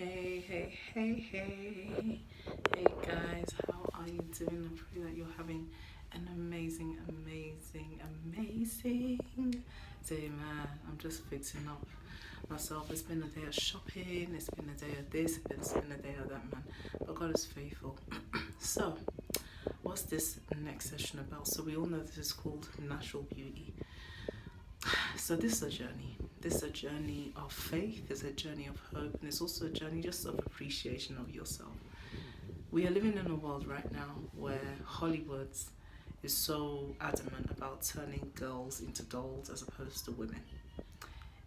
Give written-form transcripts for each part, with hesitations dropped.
Hey guys, how are you doing? I pray that you're having an amazing day, man. I'm just fixing up myself. It's been a day of shopping, it's been a day of this, it's been a day of that, man. But God is faithful. So, what's this next session about? So, we all know this is called Natural Beauty. So this is a journey. This is a journey of faith, it's a journey of hope, and it's also a journey just of appreciation of yourself. We are living in a world right now where Hollywood is so adamant about turning girls into dolls as opposed to women.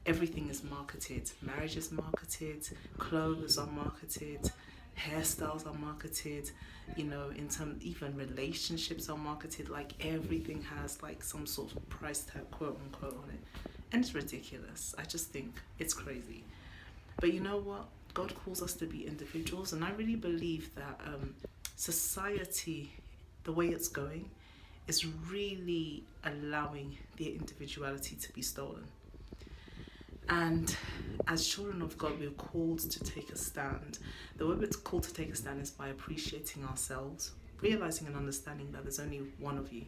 Everything is marketed. Marriage is marketed, clothes are marketed, hairstyles are marketed, in terms, even relationships are marketed. Like everything has like some sort of price tag, quote unquote, on it. And it's ridiculous. I just think it's crazy. But you know what? God calls us to be individuals, and I really believe that society, the way it's going, is really allowing their individuality to be stolen. And as children of God, we're called to take a stand. The way we're called to take a stand is by appreciating ourselves, realizing and understanding that there's only one of you.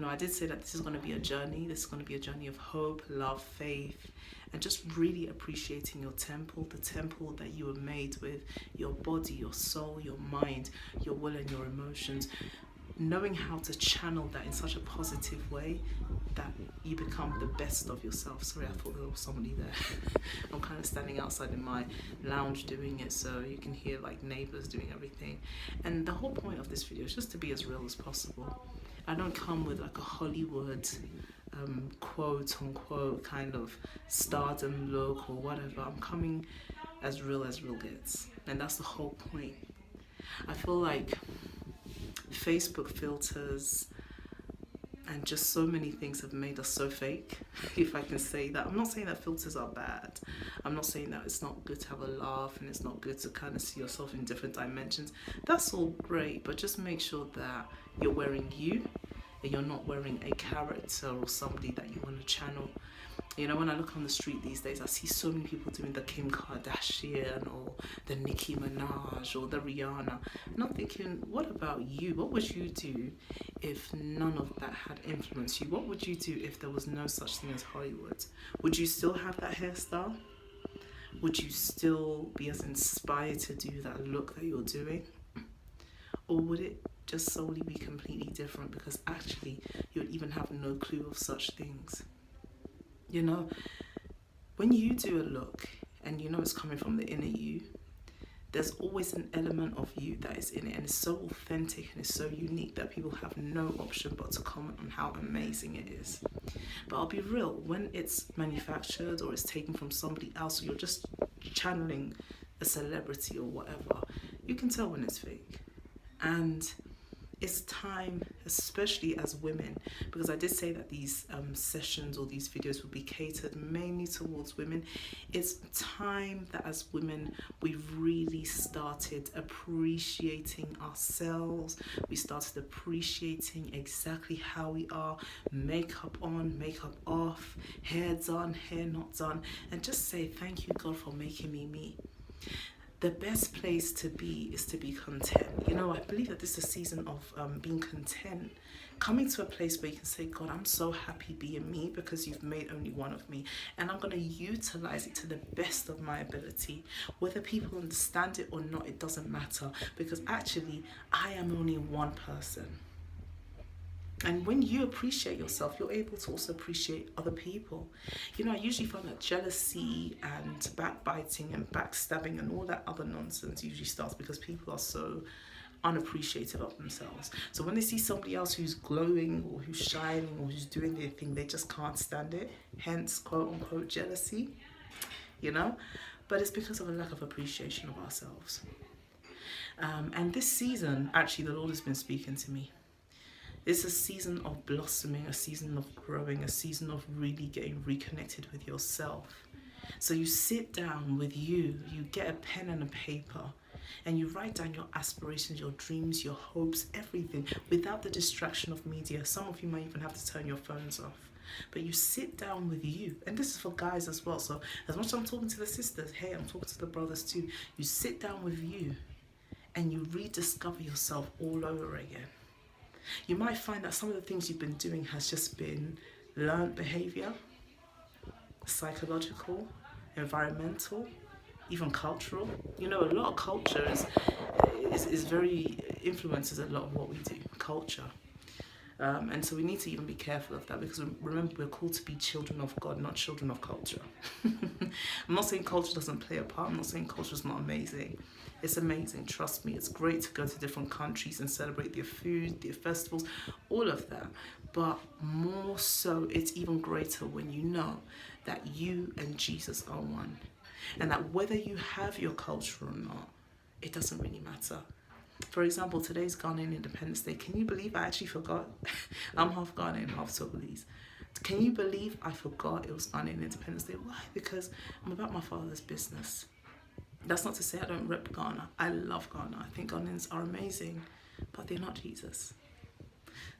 I did say that this is going to be a journey. This is going to be a journey of hope, love, faith, and just really appreciating your temple, the temple that you were made with, your body, your soul, your mind, your will, and your emotions. Knowing how to channel that in such a positive way that you become the best of yourself. Sorry, I thought there was somebody there. I'm kind of standing outside in my lounge doing it, so you can hear like neighbors doing everything. And the whole point of this video is just to be as real as possible. I don't come with like a Hollywood quote unquote kind of stardom look or whatever. I'm coming as real gets, and that's the whole point. I feel like Facebook filters and just so many things have made us so fake, if I can say that. I'm not saying that filters are bad. I'm not saying that it's not good to have a laugh and it's not good to kind of see yourself in different dimensions. That's all great, but just make sure that you're wearing you and you're not wearing a character or somebody that you want to channel. When I look on the street these days, I see so many people doing the Kim Kardashian or the Nicki Minaj or the Rihanna. And I'm thinking, what about you? What would you do if none of that had influenced you? What would you do if there was no such thing as Hollywood? Would you still have that hairstyle? Would you still be as inspired to do that look that you're doing? Or would it just solely be completely different because actually you would even have no clue of such things? When you do a look and it's coming from the inner you, there's always an element of you that is in it, and it's so authentic and it's so unique that people have no option but to comment on how amazing it is. But I'll be real, when it's manufactured or it's taken from somebody else, or you're just channeling a celebrity or whatever, you can tell when it's fake. And it's time, especially as women, because I did say that these sessions or these videos will be catered mainly towards women. It's time that as women, we've really started appreciating ourselves. We started appreciating exactly how we are, makeup on, makeup off, hair done, hair not done, and just say, thank you, God, for making me me. The best place to be is to be content. I believe that this is a season of being content. Coming to a place where you can say, God, I'm so happy being me because you've made only one of me. And I'm going to utilize it to the best of my ability. Whether people understand it or not, it doesn't matter. Because actually, I am only one person. And when you appreciate yourself, you're able to also appreciate other people. I usually find that jealousy and backbiting and backstabbing and all that other nonsense usually starts because people are so unappreciative of themselves. So when they see somebody else who's glowing or who's shining or who's doing their thing, they just can't stand it. Hence, quote unquote, jealousy, But it's because of a lack of appreciation of ourselves. And this season, actually, the Lord has been speaking to me. It's a season of blossoming, a season of growing, a season of really getting reconnected with yourself. So you sit down with you get a pen and a paper, and you write down your aspirations, your dreams, your hopes, everything, without the distraction of media. Some of you might even have to turn your phones off. but you sit down with you. And this is for guys as well. So as much as I'm talking to the sisters, hey, I'm talking to the brothers too. You sit down with you and you rediscover yourself all over again. You might find that some of the things you've been doing has just been learned behavior, psychological, environmental, even cultural. You know, a lot of culture is very influences a lot of what we do, culture. And so we need to even be careful of that, because remember, we're called to be children of God, not children of culture. I'm not saying culture doesn't play a part. I'm not saying culture is not amazing. It's amazing, trust me. It's great to go to different countries and celebrate their food, their festivals, all of that. But more so, it's even greater when you know that you and Jesus are one. And that whether you have your culture or not, it doesn't really matter. For example, today's Ghanaian Independence Day. Can you believe I actually forgot? I'm half Ghanaian, half Togolese. Can you believe I forgot it was Ghanaian Independence Day? Why? Because I'm about my father's business. That's not to say I don't rep Ghana. I love Ghana. I think Ghanaians are amazing, but they're not Jesus.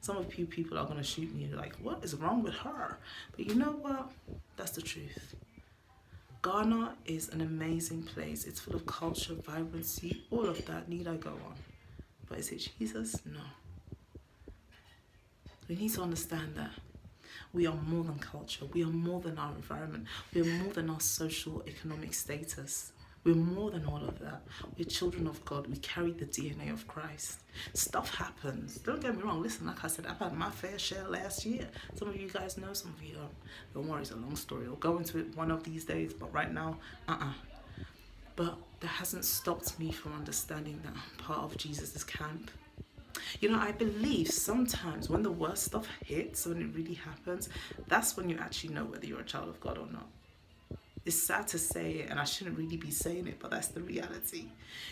Some of you people are going to shoot me like, what is wrong with her? But you know what? That's the truth. Ghana is an amazing place. It's full of culture, vibrancy, all of that. Need I go on? But is it Jesus? No. We need to understand that we are more than culture. We are more than our environment. We are more than our social, economic status. We're more than all of that. We're children of God. We carry the DNA of Christ. Stuff happens. Don't get me wrong. Listen, like I said, I've had my fair share last year. Some of you guys know, some of you don't. Don't worry, it's a long story. I'll go into it one of these days, but right now, But that hasn't stopped me from understanding that I'm part of Jesus' camp. You know, I believe sometimes when the worst stuff hits, when it really happens, that's when you actually know whether you're a child of God or not. It's sad to say it, and I shouldn't really be saying it, but that's the reality.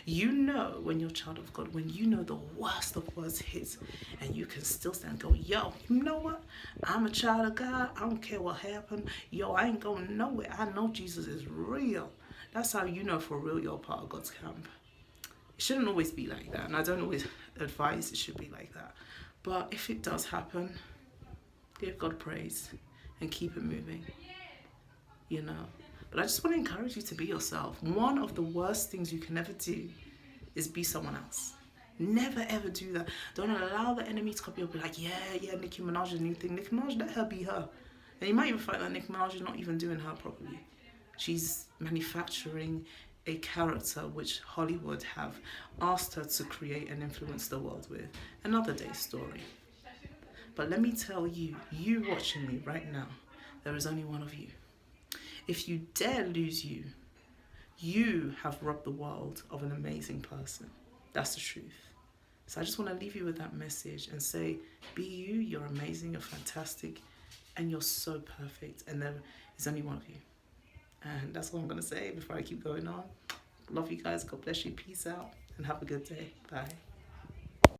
You know when you're a child of God, when you know the worst of worst hits, and you can still stand and go, yo, you know what? I'm a child of God. I don't care what happened. Yo, I ain't going nowhere. I know Jesus is real. That's how you know for real you're part of God's camp. It shouldn't always be like that, and I don't always advise it should be like that. But if it does happen, give God praise and keep it moving, you know. But I just want to encourage you to be yourself. One of the worst things you can ever do is be someone else. Never ever do that. Don't allow the enemy to copy you up. Be like, yeah, Nicki Minaj is a new thing. Nicki Minaj, let her be her. And you might even find that Nicki Minaj is not even doing her properly. She's manufacturing a character which Hollywood have asked her to create and influence the world with. Another day's story. But let me tell you, you watching me right now, there is only one of you. If you dare lose you, you have robbed the world of an amazing person. That's the truth. So I just want to leave you with that message and say, be you, you're amazing, you're fantastic, and you're so perfect. And there is only one of you. And that's all I'm going to say before I keep going on. Love you guys. God bless you. Peace out. And have a good day. Bye.